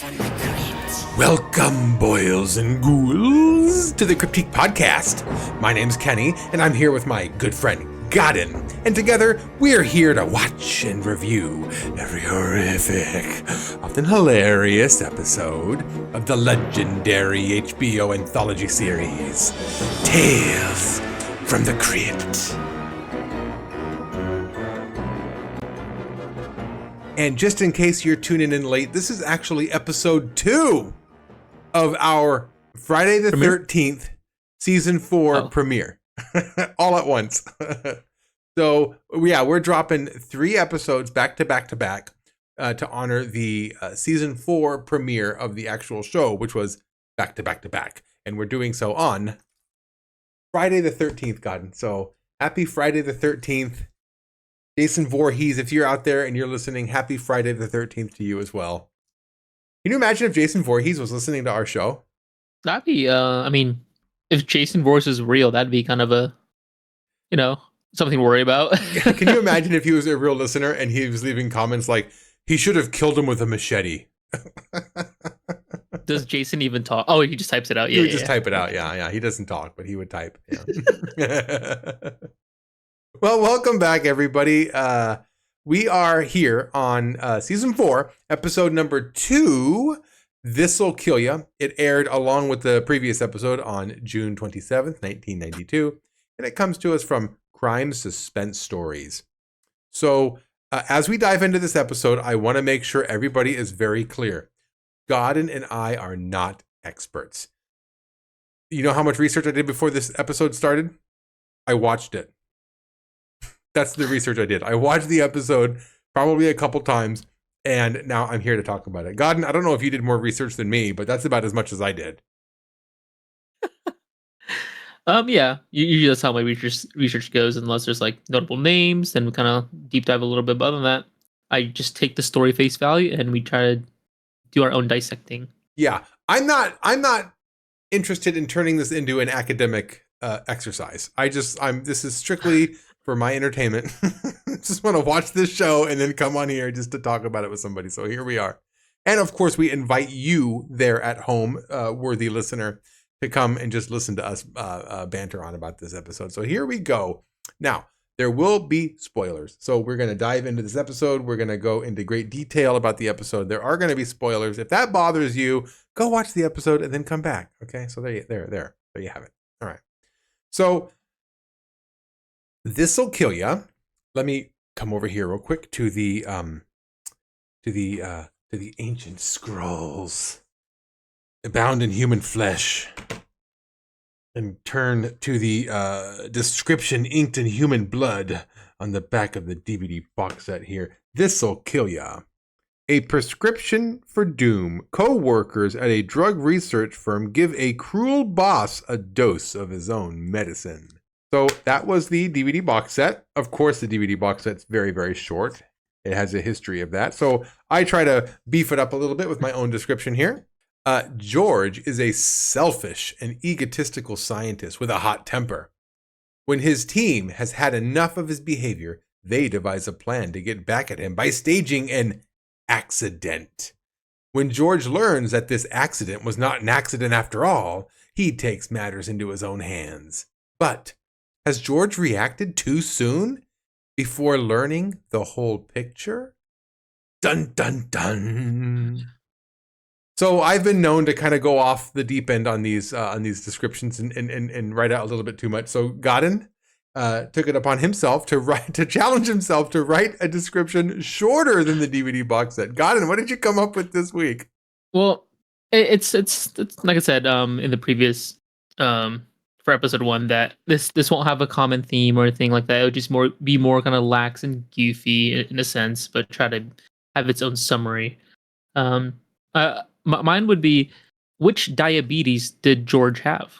from the Crypt. Welcome, boils and ghouls, to the Cryptic Podcast. My name's Kenny, and I'm here with my good friend, Godden. And together, we're here to watch and review every horrific, often hilarious episode of the legendary HBO anthology series, Tales from the Crypt. And just in case you're tuning in late, this is actually episode 2 of our Friday the 13th season 4 premiere. All at once. So, yeah, we're dropping 3 episodes back to back to back to honor the season 4 premiere of the actual show, which was back to back to back. And we're doing so on Friday the 13th, Godden. So, happy Friday the 13th. Jason Voorhees, if you're out there and you're listening, happy Friday the 13th to you as well. Can you imagine if Jason Voorhees was listening to our show? That'd be, if Jason Voorhees is real, that'd be kind of a, something to worry about. Can you imagine if he was a real listener and he was leaving comments like, he should have killed him with a machete? Does Jason even talk? Oh, he just types it out. He would just type it out. Yeah. He doesn't talk, but he would type. Yeah. Well, welcome back, everybody. We are here on season 4, episode number 2, This'll Kill Ya. It aired along with the previous episode on June 27th, 1992, and it comes to us from Crime Suspense Stories. So, as we dive into this episode, I want to make sure everybody is very clear. Godden and I are not experts. You know how much research I did before this episode started? I watched it. That's the research I did. I watched the episode probably a couple times, and now I'm here to talk about it. Godden, I don't know if you did more research than me, but that's about as much as I did. Yeah. Usually that's how my research goes, unless there's like notable names, then we kind of deep dive a little bit. But other than that, I just take the story face value and we try to do our own dissecting. Yeah, I'm not interested in turning this into an academic exercise. This is strictly for my entertainment. Just want to watch this show and then come on here just to talk about it with somebody. So here we are. And of course, we invite you there at home, worthy listener, to come and just listen to us banter on about this episode. So here we go. Now, there will be spoilers. So we're going to dive into this episode. We're going to go into great detail about the episode. There are going to be spoilers. If that bothers you, go watch the episode and then come back. Okay, so there you have it. All right. So This'll Kill Ya. Let me come over here real quick to the ancient scrolls bound in human flesh, and turn to the description inked in human blood on the back of the DVD box set here. This'll Kill Ya. A prescription for doom. Co-workers at a drug research firm give a cruel boss a dose of his own medicine. So that was the DVD box set. Of course, the DVD box set's very, very short. It has a history of that. So I try to beef it up a little bit with my own description here. George is a selfish and egotistical scientist with a hot temper. When his team has had enough of his behavior, they devise a plan to get back at him by staging an accident. When George learns that this accident was not an accident after all, he takes matters into his own hands. But has George reacted too soon before learning the whole picture? Dun, dun, dun. So I've been known to kind of go off the deep end on these descriptions and write out a little bit too much. So Godden took it upon himself to challenge himself to write a description shorter than the DVD box set. Godden, what did you come up with this week? Well, it's like I said in the previous for episode 1, that this won't have a common theme or anything like that. It would just be more kind of lax and goofy in a sense, but try to have its own summary. Mine would be, which diabetes did George have?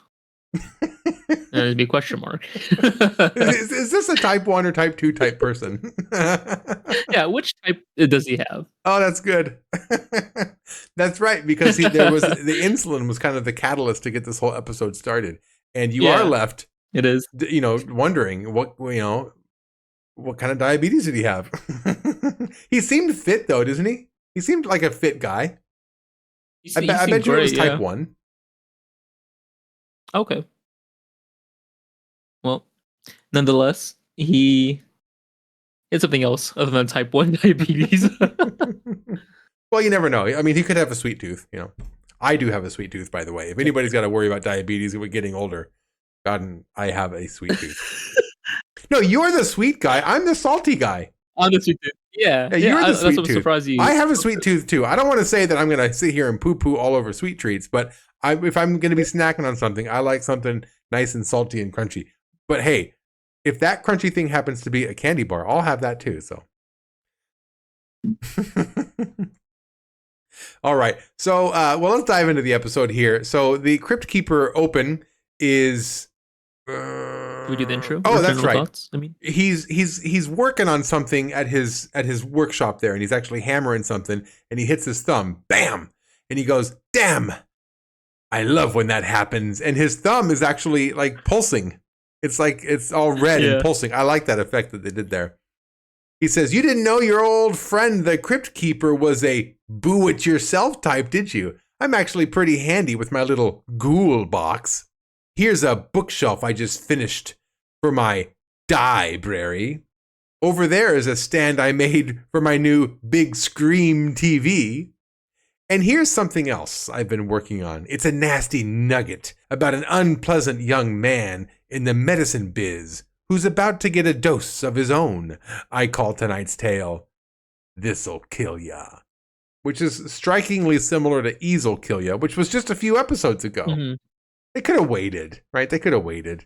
That'd be a question mark. Is this a type 1 or type 2 type person? Yeah, which type does he have? Oh, that's good. That's right, because there was the insulin was kind of the catalyst to get this whole episode started. And you are left, it is, wondering what kind of diabetes did he have? He seemed fit though, doesn't he? He seemed like a fit guy. He I seemed bet you it was great, type yeah. 1. Okay. Well, nonetheless, he had something else other than type 1 diabetes. Well, you never know. I mean, he could have a sweet tooth, you know. I do have a sweet tooth, by the way. If anybody's got to worry about diabetes with getting older, Godden, I have a sweet tooth. No, you're the sweet guy. I'm the salty guy. Honestly, yeah, You're the that's sweet what tooth. surprised you. I have a sweet tooth too. I don't want to say that I'm going to sit here and poo-poo all over sweet treats, but if I'm going to be snacking on something, I like something nice and salty and crunchy. But hey, if that crunchy thing happens to be a candy bar, I'll have that too. So, all right. So, well, let's dive into the episode here. So, the Crypt Keeper open is. We do the intro. Oh, that's right. Thoughts, I mean, he's working on something at his workshop there, and he's actually hammering something, and he hits his thumb, bam, and he goes, "Damn, I love when that happens." And his thumb is actually like pulsing. It's like it's all red and pulsing. I like that effect that they did there. He says, "You didn't know your old friend, the Crypt Keeper, was a boo-it-yourself type, did you? I'm actually pretty handy with my little ghoul box. Here's a bookshelf I just finished for my library. Over there is a stand I made for my new big screen TV. And here's something else I've been working on. It's a nasty nugget about an unpleasant young man in the medicine biz who's about to get a dose of his own. I call tonight's tale, This'll Kill Ya," which is strikingly similar to Ease'll Kill Ya, which was just a few episodes ago. Mm-hmm. They could have waited, right? They could have waited.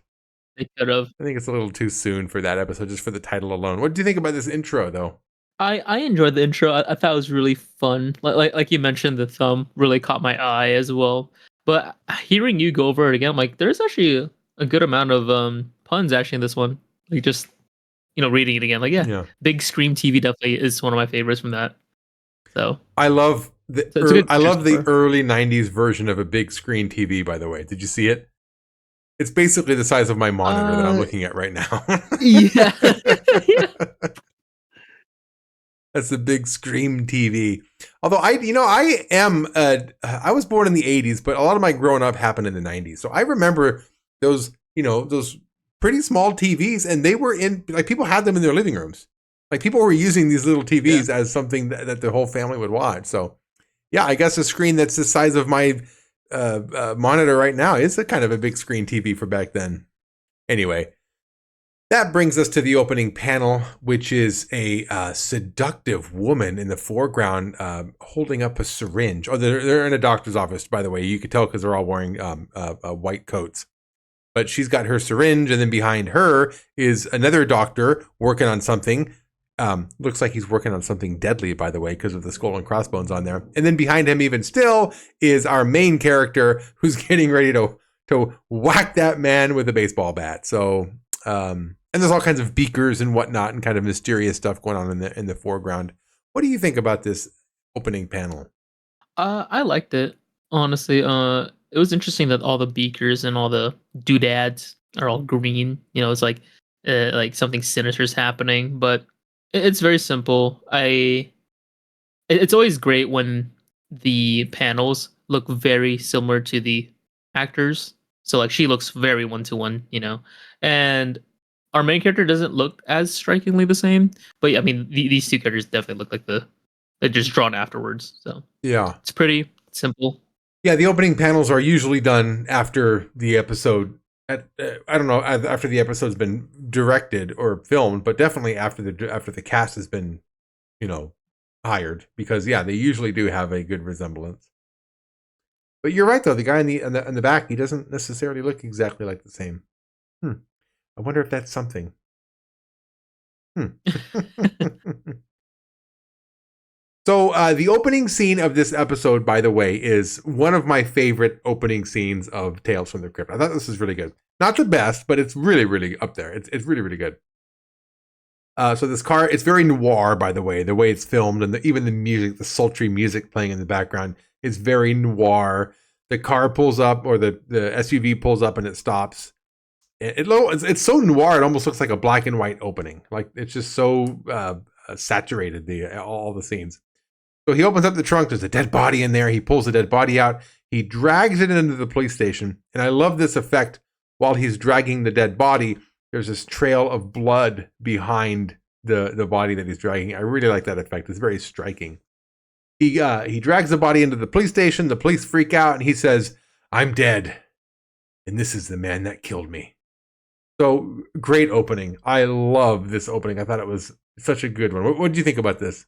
They could have. I think it's a little too soon for that episode, just for the title alone. What do you think about this intro, though? I enjoyed the intro. I thought it was really fun. Like you mentioned, the thumb really caught my eye as well. But hearing you go over it again, I'm like, there's actually a good amount of puns actually in this one. Like just reading it again, like yeah. Big screen TV definitely is one of my favorites from that. So I love the early 90s version of a big screen TV, by the way. Did you see it? It's basically the size of my monitor that I'm looking at right now. Yeah. That's the big screen TV. Although I was born in the 80s, but a lot of my growing up happened in the 90s. So I remember those pretty small TVs, and they were in, like, people had them in their living rooms. Like, people were using these little TVs as something that the whole family would watch. So yeah, I guess a screen that's the size of my monitor right now is a kind of a big screen TV for back then. Anyway, that brings us to the opening panel, which is a seductive woman in the foreground holding up a syringe. Oh, they're in a doctor's office, by the way. You could tell because they're all wearing white coats. But she's got her syringe, and then behind her is another doctor working on something. Looks like he's working on something deadly, by the way, because of the skull and crossbones on there. And then behind him, even still, is our main character who's getting ready to whack that man with a baseball bat. So, and there's all kinds of beakers and whatnot, and kind of mysterious stuff going on in the foreground. What do you think about this opening panel? I liked it, honestly. It was interesting that all the beakers and all the doodads are all green. It's like something sinister is happening, but it's very simple. It's always great when the panels look very similar to the actors. So like she looks very one-to-one, and our main character doesn't look as strikingly the same. But yeah, I mean, these two characters definitely look like they're just drawn afterwards. So yeah, it's pretty simple. Yeah, the opening panels are usually done after the episode. I don't know, after the episode's been directed or filmed, but definitely after the cast has been, hired, because yeah, they usually do have a good resemblance. But you're right, though. The guy in the back, he doesn't necessarily look exactly like the same. I wonder if that's something. So the opening scene of this episode, by the way, is one of my favorite opening scenes of Tales from the Crypt. I thought this was really good. Not the best, but it's really, really up there. It's really, really good. So this car, it's very noir, by the way it's filmed, and even the music, the sultry music playing in the background is very noir. The car pulls up, or the SUV pulls up, and it stops. It's so noir, it almost looks like a black and white opening. Like, it's just so saturated, all the scenes. So he opens up the trunk. There's a dead body in there. He pulls the dead body out. He drags it into the police station. And I love this effect. While he's dragging the dead body, there's this trail of blood behind the body that he's dragging. I really like that effect. It's very striking. He drags the body into the police station. The police freak out, and he says, "I'm dead, and this is the man that killed me." So great opening. I love this opening. I thought it was such a good one. What did you think about this?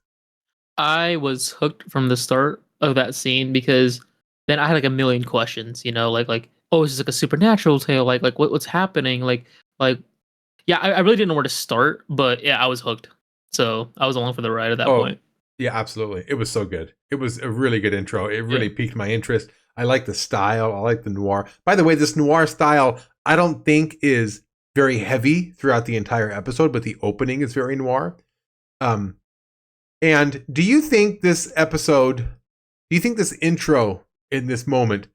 I was hooked from the start of that scene because then I had like a million questions, like oh, is this like a supernatural tale? Like what's happening? Yeah, I really didn't know where to start, but yeah, I was hooked. So I was along for the ride at that point. Yeah, absolutely. It was so good. It was a really good intro. It really piqued my interest. I like the style. I like the noir. By the way, this noir style, I don't think is very heavy throughout the entire episode, but the opening is very noir. And do you think this intro in this moment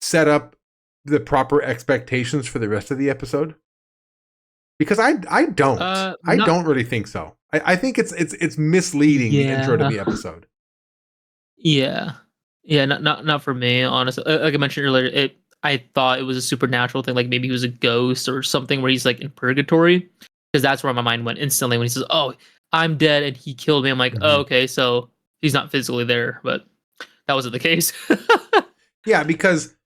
set up the proper expectations for the rest of the episode? Because I don't really think so. I think it's misleading the intro to the episode. Yeah, not for me, honestly. Like I mentioned earlier, I thought it was a supernatural thing, like maybe he was a ghost or something where he's like in purgatory, because that's where my mind went instantly when he says, "Oh, I'm dead and he killed me." I'm like, "Oh, okay, so he's not physically there," but that wasn't the case. Yeah, because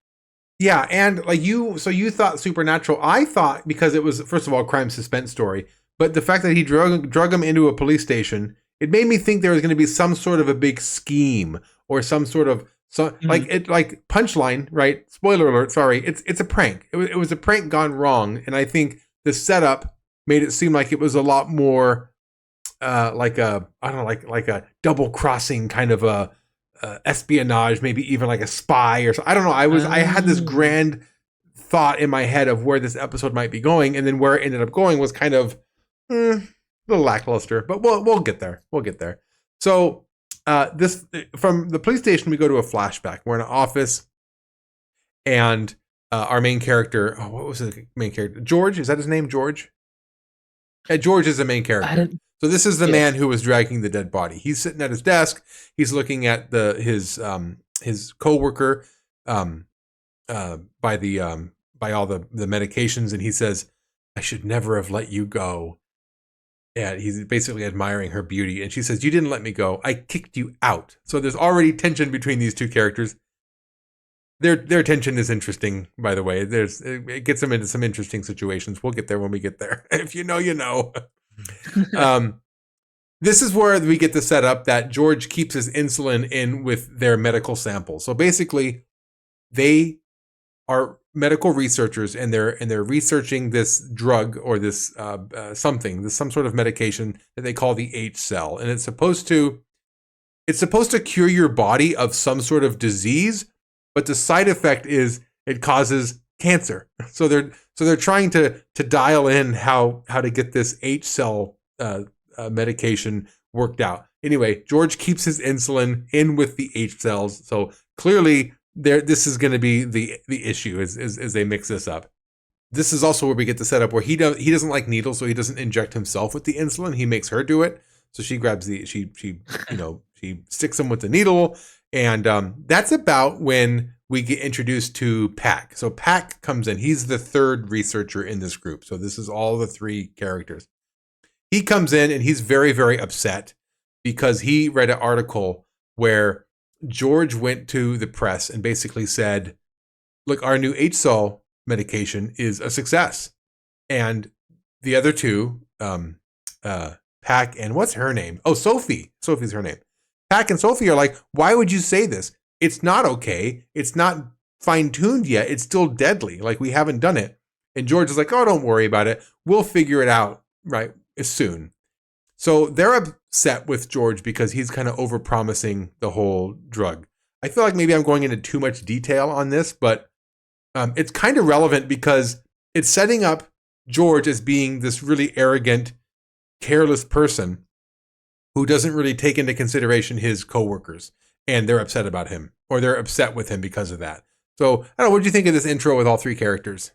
and like you thought supernatural. I thought because it was, first of all, a crime suspense story, but the fact that he drug him into a police station, it made me think there was going to be some sort of a big scheme or some sort of like punchline, right? Spoiler alert. Sorry, it's a prank. It was a prank gone wrong, and I think the setup made it seem like it was a lot more like a double crossing kind of a espionage, maybe even like a spy or so. I don't know. I had this grand thought in my head of where this episode might be going, and then where it ended up going was kind of a little lackluster. But we'll get there. We'll get there. So this from the police station, we go to a flashback. We're in an office, and our main character. Oh, what was the main character? George, is that his name? George. George is the main character. So this is the man who was dragging the dead body. He's sitting at his desk. He's looking at his coworker by all the medications, and he says, "I should never have let you go." And he's basically admiring her beauty, and she says, "You didn't let me go. I kicked you out." So there's already tension between these two characters. Their tension is interesting, by the way. It gets them into some interesting situations. We'll get there when we get there. If you know, you know. This is where we get the setup that George keeps his insulin in with their medical samples. So basically, they are medical researchers, and they're researching this drug or this some sort of medication that they call the H cell, and it's supposed to cure your body of some sort of disease, but the side effect is it causes cancer. So they're trying to dial in how to get this H cell medication worked out. Anyway, George keeps his insulin in with the H cells. So clearly this is going to be the issue as they mix this up. This is also where we get the setup where he doesn't like needles, so he doesn't inject himself with the insulin. He makes her do it. So she grabs she sticks him with the needle. And that's about when we get introduced to Pack. So Pack comes in. He's the third researcher in this group. So this is all the three characters. He comes in and he's very, very upset because he read an article where George went to the press and basically said, "Look, our new H-Cell medication is a success." And the other two, Pack and what's her name? Oh, Sophie. Sophie's her name. Pack and Sophie are like, "Why would you say this? It's not okay. It's not fine-tuned yet. It's still deadly. Like, we haven't done it." And George is like, "Oh, don't worry about it. We'll figure it out, right, soon." So they're upset with George because he's kind of over-promising the whole drug. I feel like maybe I'm going into too much detail on this, but it's kind of relevant because it's setting up George as being this really arrogant, careless person who doesn't really take into consideration his coworkers, and they're upset about him, or they're upset with him because of that. So, I don't know, what did you think of this intro with all three characters?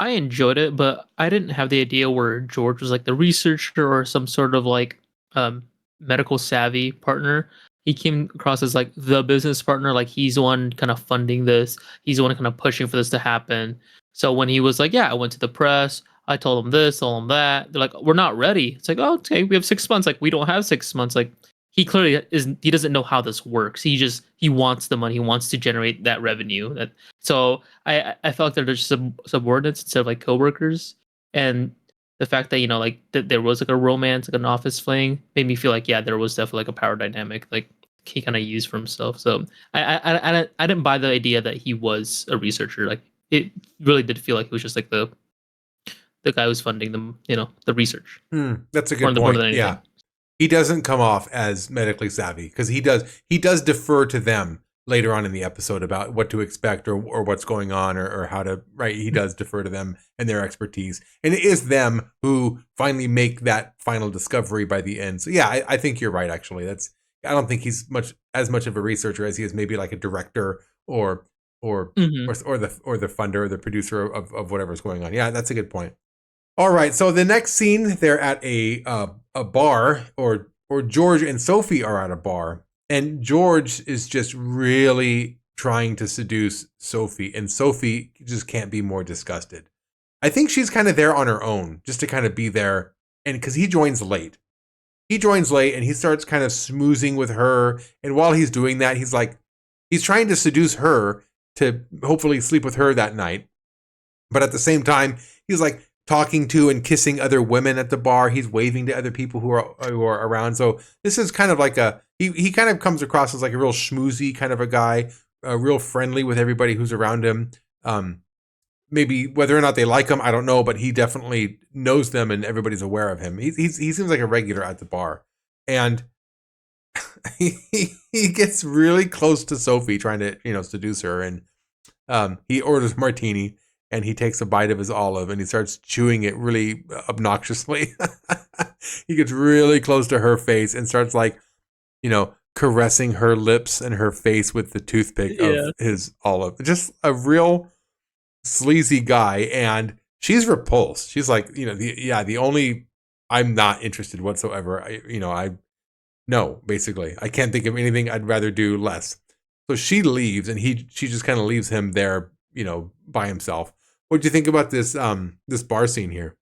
I enjoyed it, but I didn't have the idea where George was like the researcher or some sort of like medical savvy partner. he came across as like the business partner, like he's the one kind of funding this, he's the one kind of pushing for this to happen. So when he was like, yeah, I went to the press, I told them this, told them that, they're like, we're not ready. It's like, oh, okay, we have 6 months. Like, we don't have 6 months. Like, he clearly he doesn't know how this works. He wants the money, he wants to generate that revenue. So I felt like they're just subordinates instead of like coworkers. And the fact that, like that there was like a romance, like an office fling, made me feel like, yeah, there was definitely like a power dynamic like he kind of used for himself. So I didn't buy the idea that he was a researcher. Like, it really did feel like it was just like the guy who's funding them, the research. That's a good point. Yeah, he doesn't come off as medically savvy, because he does defer to them later on in the episode about what to expect or what's going on or how to, right? He does defer to them and their expertise. And it is them who finally make that final discovery by the end. So yeah, I think you're right, actually. I don't think he's as much of a researcher as he is maybe like a director or the funder or the producer of whatever's going on. Yeah, that's a good point. All right, so the next scene, they're at a bar, or George and Sophie are at a bar. And George is just really trying to seduce Sophie, and Sophie just can't be more disgusted. I think she's kind of there on her own, just to kind of be there, and because he joins late. And he starts kind of smoozing with her, and while he's doing that, he's trying to seduce her to hopefully sleep with her that night. But at the same time, he's like talking to and kissing other women at the bar. He's waving to other people who are around. So this is kind of like he kind of comes across as like a real schmoozy kind of a guy, real friendly with everybody who's around him. Maybe whether or not they like him, I don't know, but he definitely knows them and everybody's aware of him. He seems like a regular at the bar, and he gets really close to Sophie, trying to seduce her, and he orders martini. And he takes a bite of his olive and he starts chewing it really obnoxiously. He gets really close to her face and starts caressing her lips and her face with the toothpick of his olive. Just a real sleazy guy. And she's repulsed. She's like, the only, I'm not interested whatsoever. Basically, I can't think of anything I'd rather do less. So she leaves, and she just kind of leaves him there, by himself. What do you think about this this bar scene here?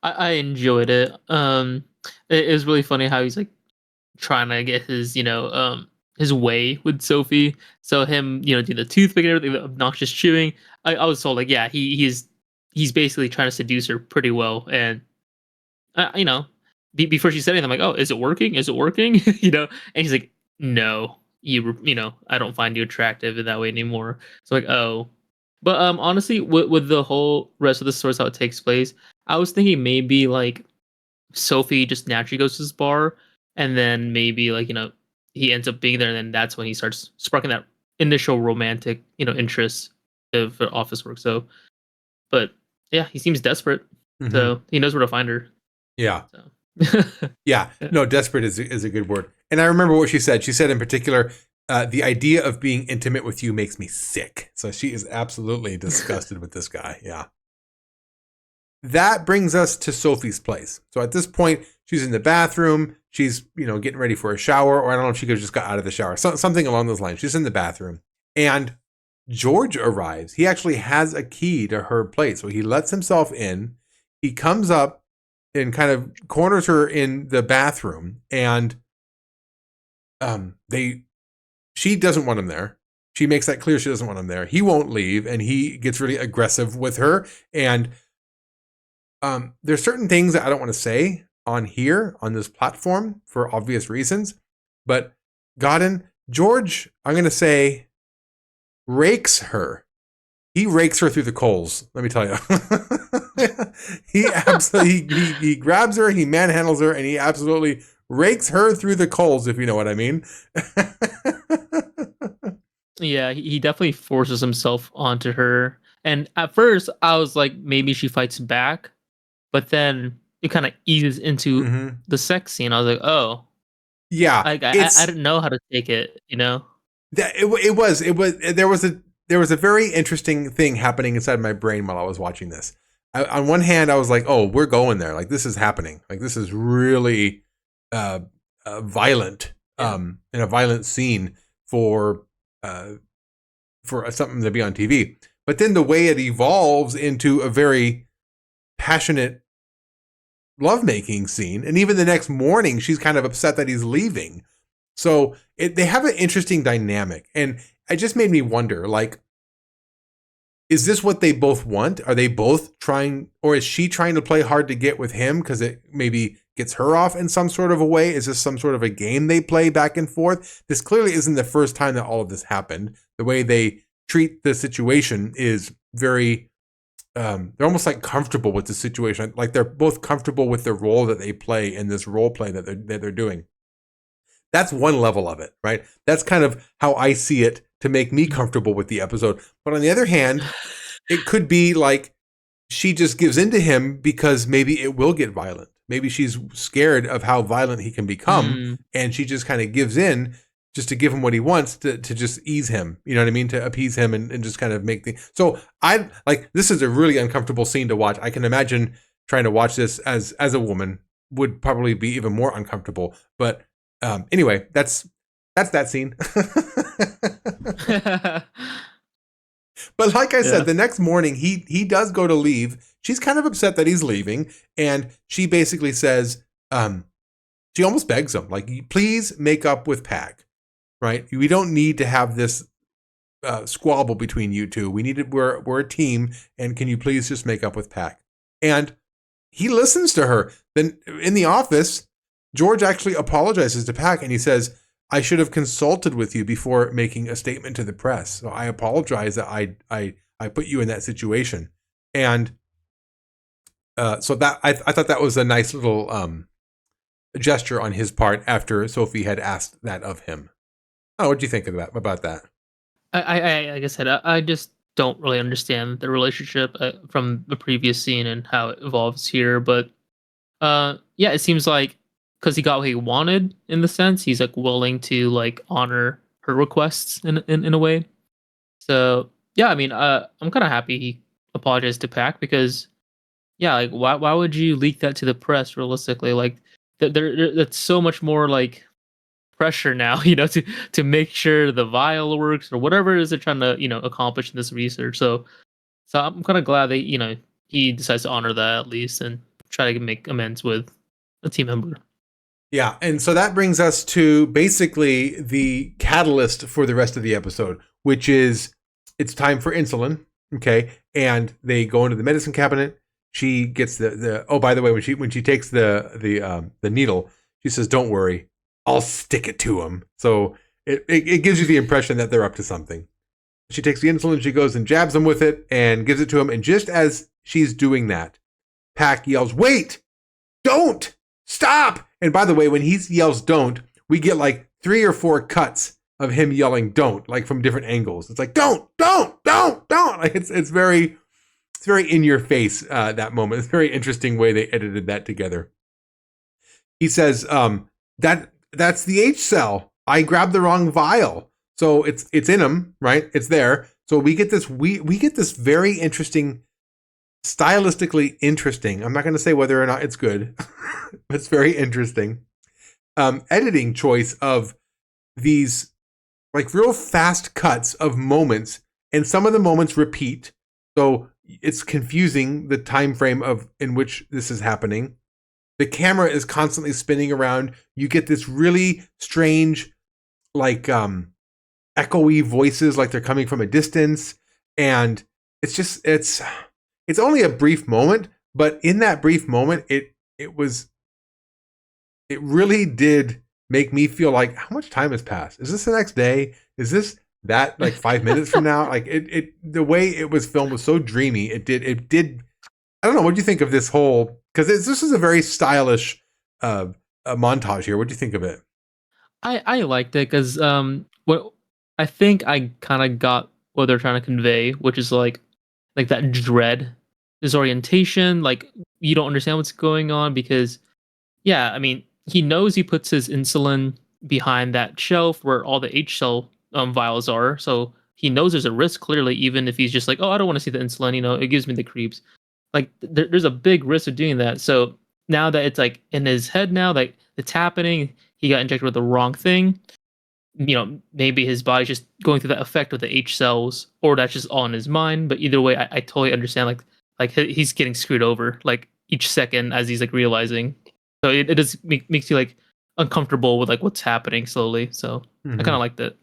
I enjoyed it. It was really funny how he's like trying to get his his way with Sophie. So him do the toothpick and everything, the obnoxious chewing. I was told like, yeah, he's basically trying to seduce her pretty well. And before she said anything, I'm like, oh, is it working? Is it working? And he's like, no, I don't find you attractive in that way anymore. So like, oh. But honestly, with the whole rest of the stories, how it takes place, I was thinking maybe like Sophie just naturally goes to this bar, and then maybe like he ends up being there, and then that's when he starts sparking that initial romantic interest of office work. So, but yeah, he seems desperate, so he knows where to find her. Yeah. So. Yeah. No, desperate is a good word. And I remember what she said. She said in particular, the idea of being intimate with you makes me sick. So she is absolutely disgusted with this guy. Yeah. That brings us to Sophie's place. So at this point, she's in the bathroom. She's, getting ready for a shower, or I don't know if she could have just got out of the shower. Something along those lines. She's in the bathroom. And George arrives. He actually has a key to her place. So he lets himself in. He comes up and kind of corners her in the bathroom. And she doesn't want him there. She makes that clear she doesn't want him there. He won't leave, and he gets really aggressive with her. And there's certain things that I don't want to say on this platform for obvious reasons. But Godden, George, I'm going to say, rakes her. He rakes her through the coals, let me tell you. He absolutely, he grabs her, he manhandles her, and he absolutely rakes her through the coals, if you know what I mean. Yeah, he definitely forces himself onto her. And at first, I was like, maybe she fights back. But then it kind of eases into the sex scene. I was like, oh. Yeah. I didn't know how to take it, That there was a very interesting thing happening inside my brain while I was watching this. On one hand, I was like, oh, we're going there. Like, this is happening. Like, this is really violent in a violent scene for something to be on TV. But then the way it evolves into a very passionate lovemaking scene, and even the next morning she's kind of upset that he's leaving. So they have an interesting dynamic, and it just made me wonder, like, is this what they both want? Are they both trying, or is she trying to play hard to get with him because it maybe gets her off in some sort of a way? Is this some sort of a game they play back and forth? This clearly isn't the first time that all of this happened. The way they treat the situation is very, they're almost like comfortable with the situation. Like they're both comfortable with the role that they play in this role play that they're doing. That's one level of it, right? That's kind of how I see it to make me comfortable with the episode. But on the other hand, it could be like she just gives in to him because maybe it will get violent. Maybe she's scared of how violent he can become, and she just kind of gives in just to give him what he wants to just ease him. You know what I mean? To appease him and just kind of make the. So I like, this is a really uncomfortable scene to watch. I can imagine trying to watch this as a woman would probably be even more uncomfortable. But anyway, that's that scene. But like I said, the next morning he does go to leave. She's kind of upset that he's leaving, and she basically says, she almost begs him, like, please make up with Pac, right? We don't need to have this squabble between you two. We're a team, and can you please just make up with Pac? And he listens to her. Then in the office, George actually apologizes to Pac, and he says, I should have consulted with you before making a statement to the press. So I apologize that I put you in that situation. And so that I thought that was a nice little gesture on his part after Sophie had asked that of him. Oh, what do you think of that? About that? I like I said, I just don't really understand the relationship from the previous scene and how it evolves here. But yeah, it seems like, because he got what he wanted, in the sense he's like willing to like honor her requests in a way. So yeah, I mean, I'm kind of happy he apologized to Pac, because yeah, like why would you leak that to the press? Realistically, like that's so much more like pressure now, to make sure the vial works or whatever it is they're trying to accomplish in this research. So I'm kind of glad that he decides to honor that at least and try to make amends with a team member. Yeah, and so that brings us to basically the catalyst for the rest of the episode, which is it's time for insulin, okay? And they go into the medicine cabinet. She gets the oh, by the way, when she takes the needle, she says, "Don't worry, I'll stick it to him." So it gives you the impression that they're up to something. She takes the insulin, she goes and jabs him with it and gives it to him. And just as she's doing that, Pac yells, "Wait! Don't! Stop!" And by the way, when he yells "don't," we get like 3 or 4 cuts of him yelling "don't," like from different angles. It's like don't. Like it's very in your face that moment. It's a very interesting way they edited that together. He says, that's the H cell. I grabbed the wrong vial. So it's in him, right? It's there. So we get this we get this very interesting, stylistically interesting. I'm not going to say whether or not it's good. But it's very interesting. Editing choice of these like real fast cuts of moments, and some of the moments repeat. So it's confusing the time frame in which this is happening. The camera is constantly spinning around. You get this really strange, like echoey voices, like they're coming from a distance, and it's only a brief moment, but in that brief moment, it really did make me feel like, how much time has passed? Is this the next day? Is this that like 5 minutes from now? Like the way it was filmed was so dreamy. It did. I don't know. What do you think of this whole? Because this is a very stylish montage here. What do you think of it? I liked it because what I think I kind of got what they're trying to convey, which is like that dread, disorientation, like you don't understand what's going on because, yeah, I mean, he knows he puts his insulin behind that shelf where all the H cell vials are, so he knows there's a risk clearly, even if he's just like, oh, I don't want to see the insulin, it gives me the creeps. Like there's a big risk of doing that. So now that it's like in his head now, like it's happening, he got injected with the wrong thing. Maybe his body's just going through that effect with the H cells, or that's just all in his mind. But either way, I totally understand. Like he's getting screwed over like each second as he's like realizing. So it just makes you like uncomfortable with like what's happening slowly. So I kind of liked it.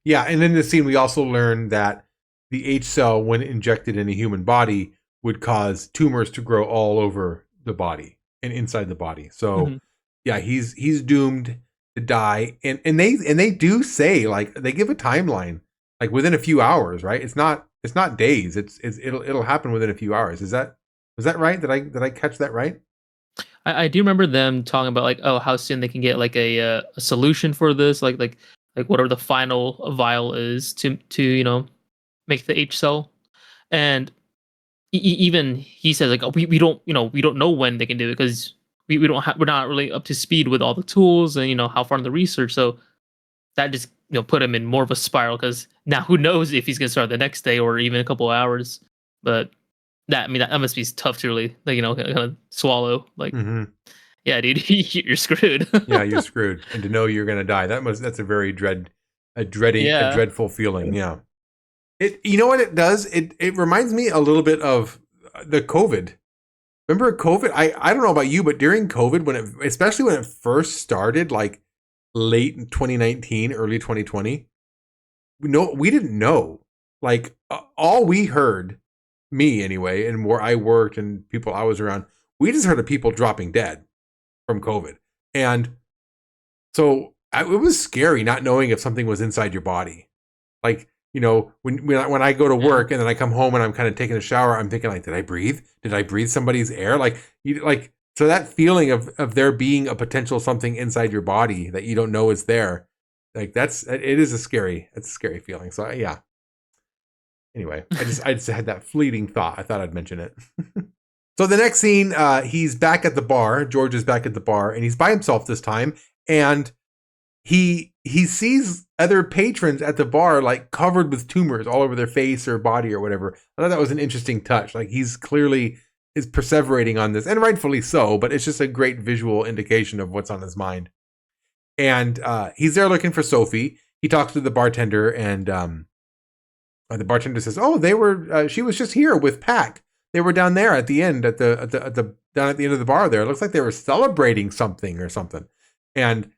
Yeah, and in this scene, we also learned that the H cell, when injected in a human body, would cause tumors to grow all over the body and inside the body. So, yeah, he's doomed to die. And they do say, like, they give a timeline, like within a few hours, right? It's not days. It'll happen within a few hours. Was that right? Did I catch that right? I do remember them talking about like, oh, how soon they can get like a solution for this, like whatever the final vial is to make the H cell. And even he says like, oh, we don't know when they can do it because we're not really up to speed with all the tools and how far in the research. So that just put him in more of a spiral because now who knows if he's gonna start the next day or even a couple of hours. But that must be tough to really like kind of swallow. Like, yeah, dude, you're screwed. Yeah, you're screwed, and to know you're gonna die, that's a very dreadful feeling. Yeah. You know what it does? It reminds me a little bit of the COVID. Remember COVID? I don't know about you, but during COVID, especially when it first started, like late in 2019, early 2020, we didn't know. Like all we heard, me anyway, and where I worked and people I was around, we just heard of people dropping dead from COVID, and so it was scary not knowing if something was inside your body, like. When I go to work and then I come home and I'm kind of taking a shower, I'm thinking like, did I breathe? Did I breathe somebody's air? So that feeling of there being a potential something inside your body that you don't know is there, like it is a scary feeling. So yeah. Anyway, I just had that fleeting thought. I thought I'd mention it. So the next scene, he's back at the bar. George is back at the bar and he's by himself this time, and he sees other patrons at the bar like covered with tumors all over their face or body or whatever. I thought that was an interesting touch. Like he's clearly is perseverating on this, and rightfully so, but it's just a great visual indication of what's on his mind. And he's there looking for Sophie. He talks to the bartender, and the bartender says, "Oh, she was just here with Pac. They were down there at the end down at the end of the bar there. It looks like they were celebrating something or something." And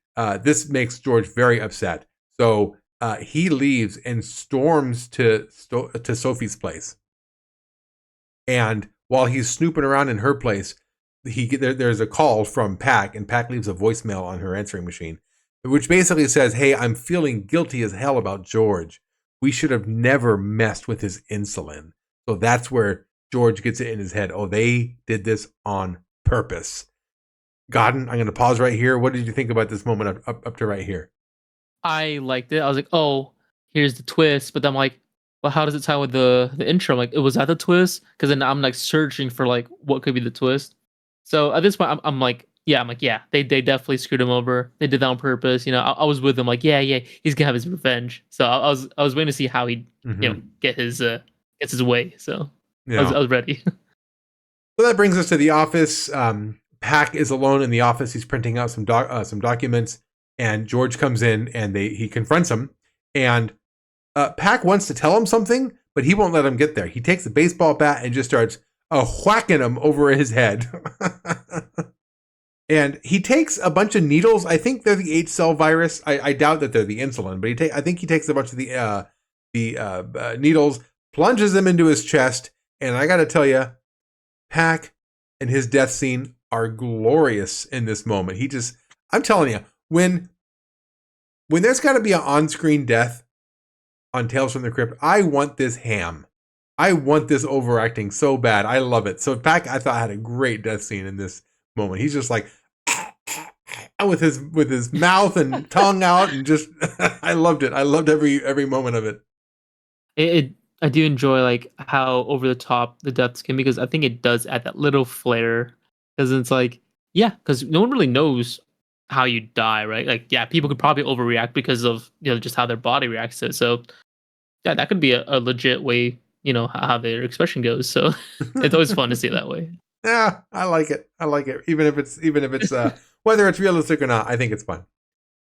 this makes George very upset. So he leaves and storms to Sophie's place. And while he's snooping around in her place, there's a call from Pac, and Pac leaves a voicemail on her answering machine, which basically says, "Hey, I'm feeling guilty as hell about George. We should have never messed with his insulin." So that's where George gets it in his head. Oh, they did this on purpose. Godden, I'm going to pause right here. What did you think about this moment up to right here? I liked it. I was like, oh, here's the twist. But then I'm like, well, how does it tie with the intro? I'm like, was that the twist? Because then I'm like searching for like what could be the twist. So at this point, I'm like, yeah, they definitely screwed him over. They did that on purpose. I was with him like, yeah, he's gonna have his revenge. So I was waiting to see how he gets his way. So I was ready. So that brings us to the office. Pac is alone in the office. He's printing out some documents, and George comes in and he confronts him. And Pac wants to tell him something, but he won't let him get there. He takes a baseball bat and just starts whacking him over his head. And he takes a bunch of needles. I think they're the H cell virus. I doubt that they're the insulin, but I think he takes a bunch of the needles, plunges them into his chest, and I got to tell you, Pac and his death scene are glorious in this moment. I'm telling you, when there's got to be an on-screen death on Tales from the Crypt, I want this ham. I want this overacting so bad. I love it. So Pac, I thought, had a great death scene in this moment. He's just like with his mouth and tongue out, and just I loved it. I loved every moment of it. I do enjoy like how over the top the deaths can be, because I think it does add that little flair. Because it's like, yeah, because no one really knows how you die, right? Like, yeah, people could probably overreact because of just how their body reacts to it. So yeah, that could be a legit way, how their expression goes. So it's always fun to see it that way. Yeah, I like it. Even if it's whether it's realistic or not, I think it's fun.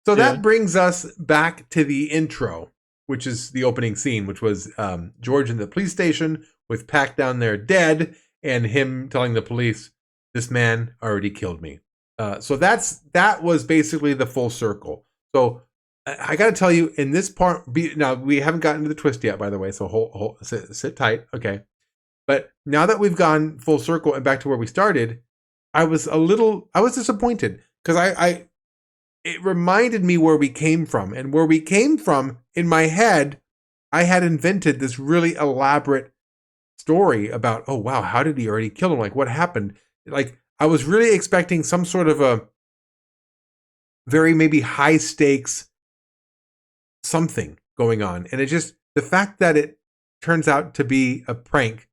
So that brings us back to the intro, which is the opening scene, which was George in the police station with Pac down there dead, and him telling the police, "This man already killed me." So that was basically the full circle. So I got to tell you, in this part, now we haven't gotten to the twist yet, by the way. So sit tight, okay. But now that we've gone full circle and back to where we started, I was disappointed because it reminded me where we came from, and where we came from in my head, I had invented this really elaborate story about, oh wow, how did he already kill him? Like, what happened? Like, I was really expecting some sort of a very maybe high stakes something going on, and it just, the fact that it turns out to be a prank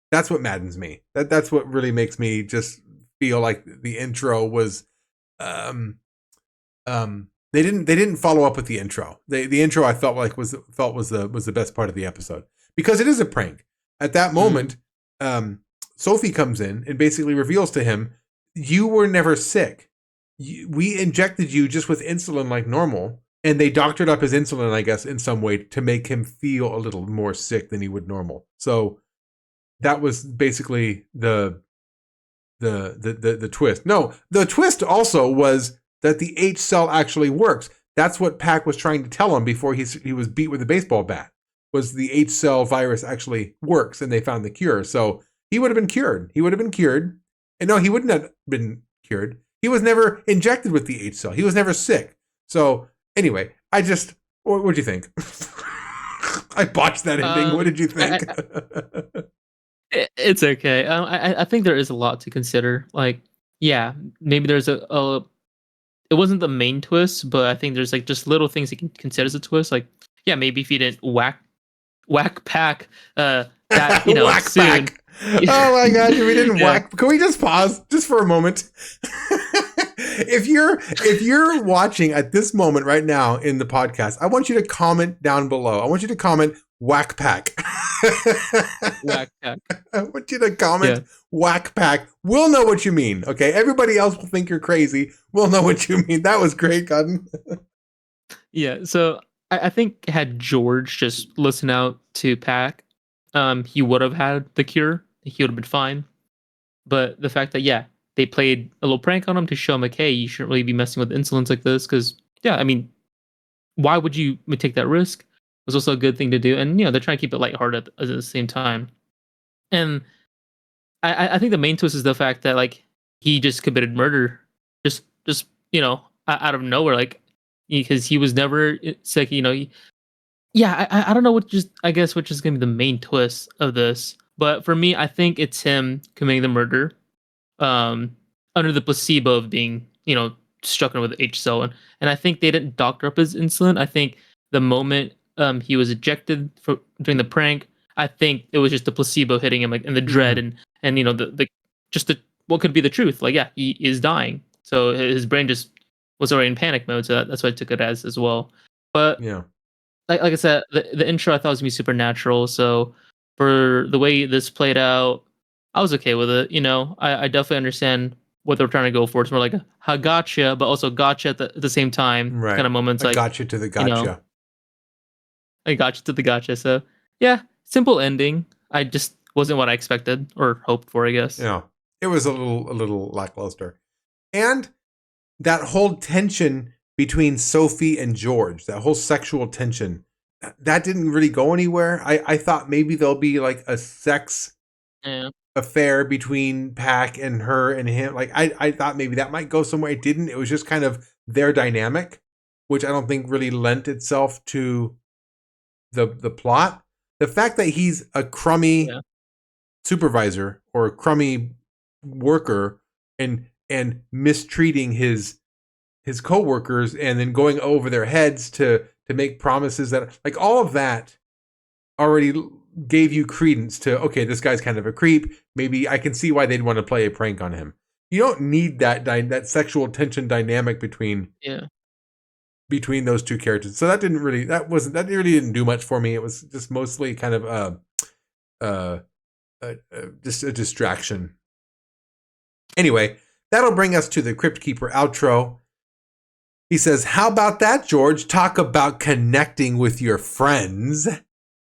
that's what maddens me. That's what really makes me just feel like the intro was they didn't follow up with the intro. The intro I felt was the best part of the episode, because it is a prank. At that moment, Sophie comes in and basically reveals to him, "You were never sick. We injected you just with insulin like normal." And they doctored up his insulin, I guess, in some way to make him feel a little more sick than he would normal. So that was basically the twist. No, the twist also was that the H cell actually works. That's what Pac was trying to tell him before he was beat with a baseball bat, was the H cell virus actually works, and they found the cure. So he would have been cured. And no, he wouldn't have been cured. He was never injected with the H cell. He was never sick. So anyway, what'd you think? I botched that ending. What did you think? It's okay. I think there is a lot to consider. Like, yeah, maybe there's it wasn't the main twist, but I think there's like just little things you can consider as a twist. Like, yeah, maybe if you didn't whack Pac, that whack soon. Pac. Oh my gosh, we didn't whack. Can we just pause just for a moment? If you're watching at this moment right now in the podcast, I want you to comment down below. I want you to comment whack Pac. Whack Pac. I want you to comment whack Pac. We'll know what you mean. Okay. Everybody else will think you're crazy. We'll know what you mean. That was great, Godden. Yeah. So I think had George just listened out to Pac, he would have had the cure. He would have been fine. But the fact that, they played a little prank on him to show him, like, hey, you shouldn't really be messing with insulins like this. Because, I mean, why would you take that risk? It was also a good thing to do. And, they're trying to keep it lighthearted at the same time. And I think the main twist is the fact that, like, he just committed murder. Just out of nowhere. Like, because he was never sick, I don't know which is going to be the main twist of this. But for me, I think it's him committing the murder. Under the placebo of being, struck with H cell, and I think they didn't doctor up his insulin. I think the moment he was ejected during the prank, I think it was just the placebo hitting him, like, in the dread, and what could be the truth. Like, he is dying, so his brain just was already in panic mode. So that's what I took it as well. But like I said, the intro I thought was gonna be supernatural. So for the way this played out, I was okay with it. I definitely understand what they're trying to go for. It's more like a gotcha, but also gotcha at the same time. Right. Kind of moments like gotcha to the gotcha. I gotcha to the gotcha. So simple ending. I just wasn't what I expected or hoped for, I guess. Yeah. It was a little lackluster. And that whole tension between Sophie and George, that whole sexual tension, that didn't really go anywhere. I thought maybe there'll be like a sex affair between Pac and her and him. Like, I thought maybe that might go somewhere. It didn't. It was just kind of their dynamic, which I don't think really lent itself to the plot. The fact that he's a crummy supervisor or a crummy worker and mistreating his coworkers and then going over their heads to make promises that, like, all of that already gave you credence to, okay, this guy's kind of a creep. Maybe I can see why they'd want to play a prank on him. You don't need that sexual tension dynamic between those two characters. So that really didn't do much for me. It was just mostly kind of just a distraction. Anyway, that'll bring us to the Crypt Keeper outro. He says, how about that, George? Talk about connecting with your friends.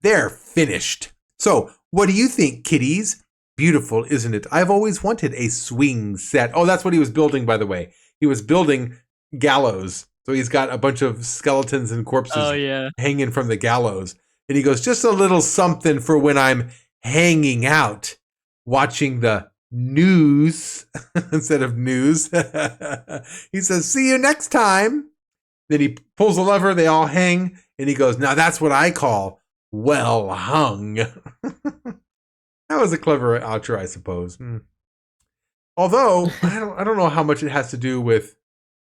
They're finished. So, what do you think, kiddies? Beautiful, isn't it? I've always wanted a swing set. Oh, that's what he was building, by the way. He was building gallows. So he's got a bunch of skeletons and corpses hanging from the gallows. And he goes, just a little something for when I'm hanging out, watching the news instead of news. He says, see you next time. Then he pulls a lever, they all hang, and he goes, now that's what I call well hung. That was a clever outro, I suppose. Although I don't know how much it has to do with.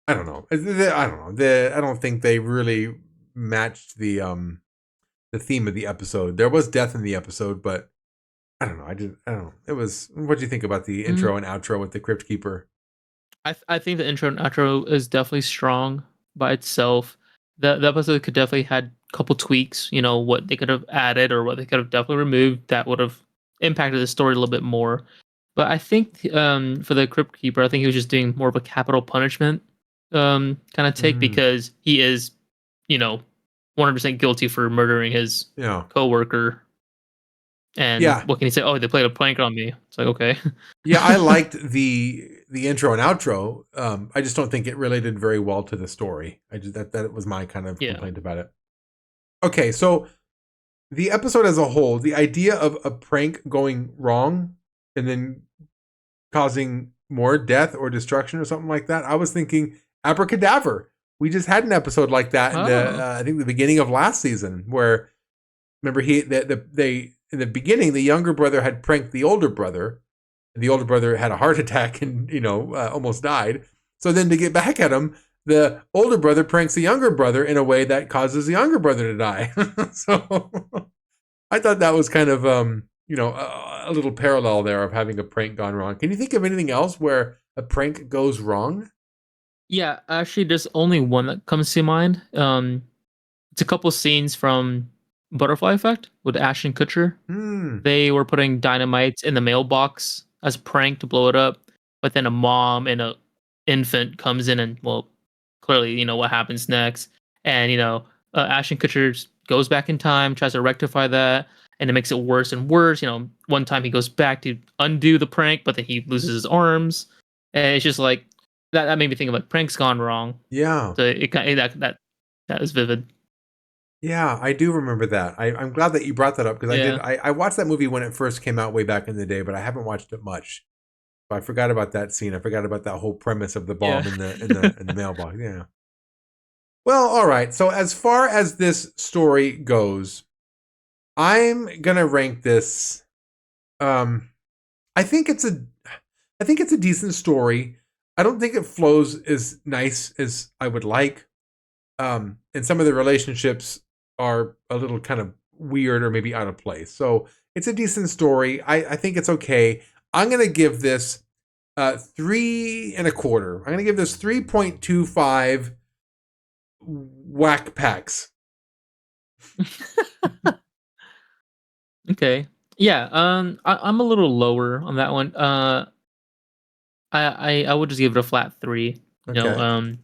I don't know. I don't think they really matched the theme of the episode. There was death in the episode, but I don't know. I don't know. It was. What do you think about the intro and outro with the Crypt Keeper? I think the intro and outro is definitely strong by itself. The episode could definitely had a couple tweaks. You know, what they could have added or what they could have definitely removed that would have impacted the story a little bit more. But I think for the Crypt Keeper, I think he was just doing more of a capital punishment kind of take because he is, 100% guilty for murdering his coworker. And what can he say? Oh, they played a prank on me. It's like, okay. Yeah, I liked the intro and outro. I just don't think it related very well to the story. That was my kind of complaint about it. Okay, so the episode as a whole, the idea of a prank going wrong and then causing more death or destruction or something like that, I was thinking abracadabra. We just had an episode like that in I think the beginning of last season, where remember they in the beginning the younger brother had pranked the older brother, and the older brother had a heart attack and almost died. So then to get back at him, the older brother pranks the younger brother in a way that causes the younger brother to die. So I thought that was kind of a little parallel there of having a prank gone wrong. Can you think of anything else where a prank goes wrong? Yeah, actually, there's only one that comes to mind. It's a couple scenes from Butterfly Effect with Ashton Kutcher. They were putting dynamite in the mailbox as a prank to blow it up, but then a mom and an infant comes in and, well, clearly, what happens next. And, Ashton Kutcher goes back in time, tries to rectify that, and it makes it worse and worse. One time he goes back to undo the prank, but then he loses his arms. And it's just like, that made me think of like pranks gone wrong. Yeah. So that was vivid. Yeah, I do remember that. I'm glad that you brought that up because I watched that movie when it first came out way back in the day, but I haven't watched it much. So I forgot about that scene. I forgot about that whole premise of the bomb in the mailbox. Yeah. Well, all right. So as far as this story goes, I'm gonna rank this. I think it's a decent story. I don't think it flows as nice as I would like. And some of the relationships are a little kind of weird or maybe out of place. So it's a decent story. I think it's okay. I'm going to give this 3 1/4. I'm going to give this 3.25 whack packs. Okay. Yeah. I'm a little lower on that one. I would just give it a flat 3. Okay.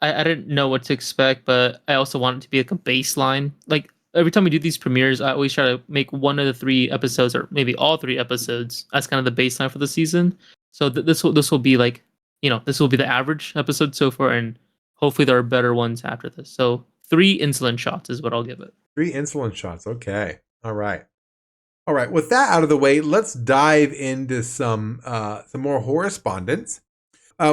I didn't know what to expect, but I also want it to be like a baseline. Like every time we do these premieres, I always try to make one of the 3 episodes, or maybe all 3 episodes, as kind of the baseline for the season. So this will be like, this will be the average episode so far, and hopefully there are better ones after this. So 3 insulin shots is what I'll give it. 3 insulin shots. Okay. All right. With that out of the way, let's dive into some more correspondence.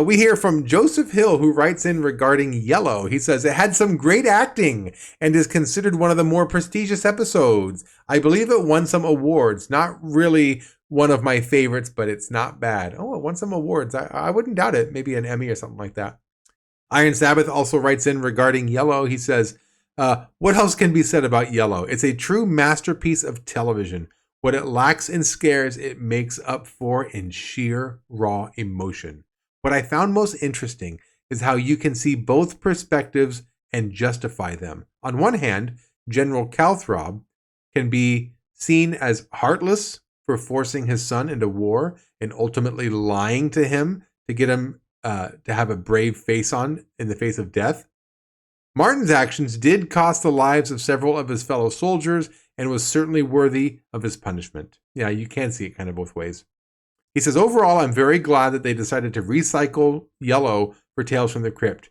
We hear from Joseph Hill, who writes in regarding Yellow. He says, it had some great acting and is considered one of the more prestigious episodes. I believe it won some awards. Not really one of my favorites, but it's not bad. Oh, it won some awards. I wouldn't doubt it. Maybe an Emmy or something like that. Iron Sabbath also writes in regarding Yellow. He says, what else can be said about Yellow? It's a true masterpiece of television. What it lacks in scares, it makes up for in sheer raw emotion. What I found most interesting is how you can see both perspectives and justify them. On one hand, General Calthrob can be seen as heartless for forcing his son into war and ultimately lying to him to get him to have a brave face on in the face of death. Martin's actions did cost the lives of several of his fellow soldiers and was certainly worthy of his punishment. Yeah, you can see it kind of both ways. He says, overall, I'm very glad that they decided to recycle Yellow for Tales from the Crypt.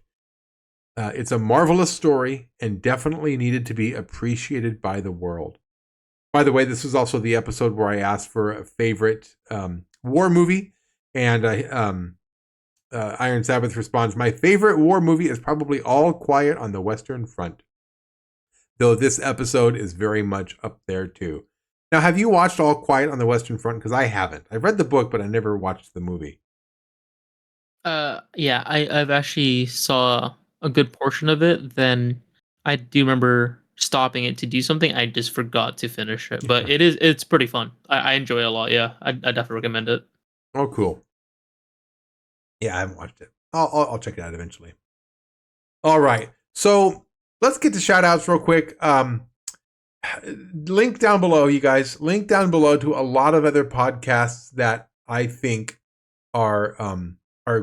It's a marvelous story and definitely needed to be appreciated by the world. By the way, this was also the episode where I asked for a favorite war movie, and Iron Sabbath responds, my favorite war movie is probably All Quiet on the Western Front, though this episode is very much up there too. Now, have you watched All Quiet on the Western Front? Because I haven't. I've read the book, but I never watched the movie. Yeah, I've actually saw a good portion of it. Then I do remember stopping it to do something. I just forgot to finish it, but it's pretty fun. I enjoy it a lot. Yeah, I definitely recommend it. Oh, cool. Yeah, I haven't watched it. I'll check it out eventually. All right, so let's get to shout outs real quick. Link down below, you guys. Link down below to a lot of other podcasts that I think are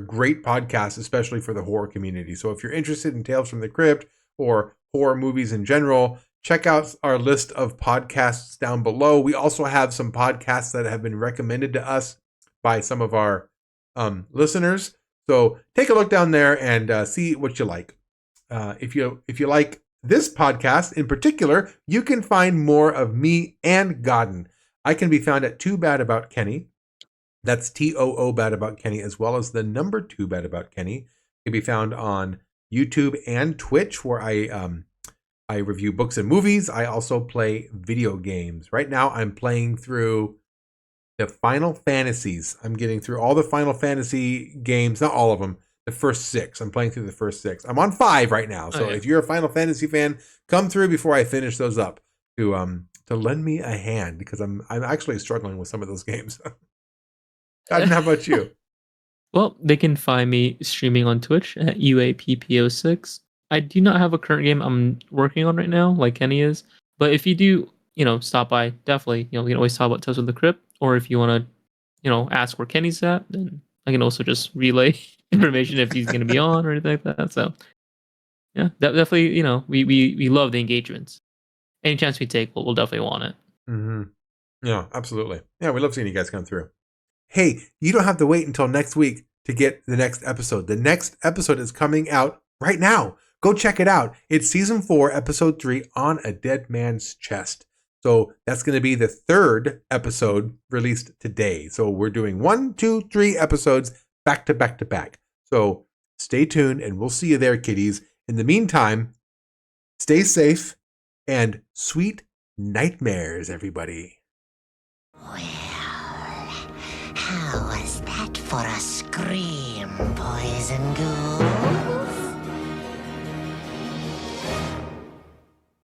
great podcasts, especially for the horror community. So if you're interested in Tales from the Crypt or horror movies in general, check out our list of podcasts down below. We also have some podcasts that have been recommended to us by some of our listeners. So take a look down there and see what you like. If you like this podcast in particular, you can find more of me and Godden. I can be found at Too Bad About Kenny. That's TOO Bad About Kenny, as well as the number 2 Bad About Kenny. Can be found on YouTube and Twitch, where I review books and movies. I also play video games. Right now, I'm playing through the Final Fantasies. I'm getting through all the Final Fantasy games, not all of them. The first 6. I'm playing through the first 6. I'm on 5 right now. So if you're a Final Fantasy fan, come through before I finish those up to lend me a hand, because I'm actually struggling with some of those games. Godden, how about you? Well, they can find me streaming on Twitch at UAPPO6. I do not have a current game I'm working on right now, like Kenny is. But if you do, stop by, definitely, we can always talk about Tales from the Crypt. Or if you want to, ask where Kenny's at, then I can also just relay information if he's going to be on or anything like that. So, yeah, definitely, we love the engagements. Any chance we take, we'll definitely want it. Mm-hmm. Yeah, absolutely. Yeah, we love seeing you guys come through. Hey, you don't have to wait until next week to get the next episode. The next episode is coming out right now. Go check it out. It's season 4, episode 3, On a Dead Man's Chest. So that's going to be the 3rd episode released today. So we're doing 1, 2, 3 episodes back to back to back. So stay tuned and we'll see you there, kiddies. In the meantime, stay safe and sweet nightmares, everybody. Well, how was that for a scream, boys and ghouls?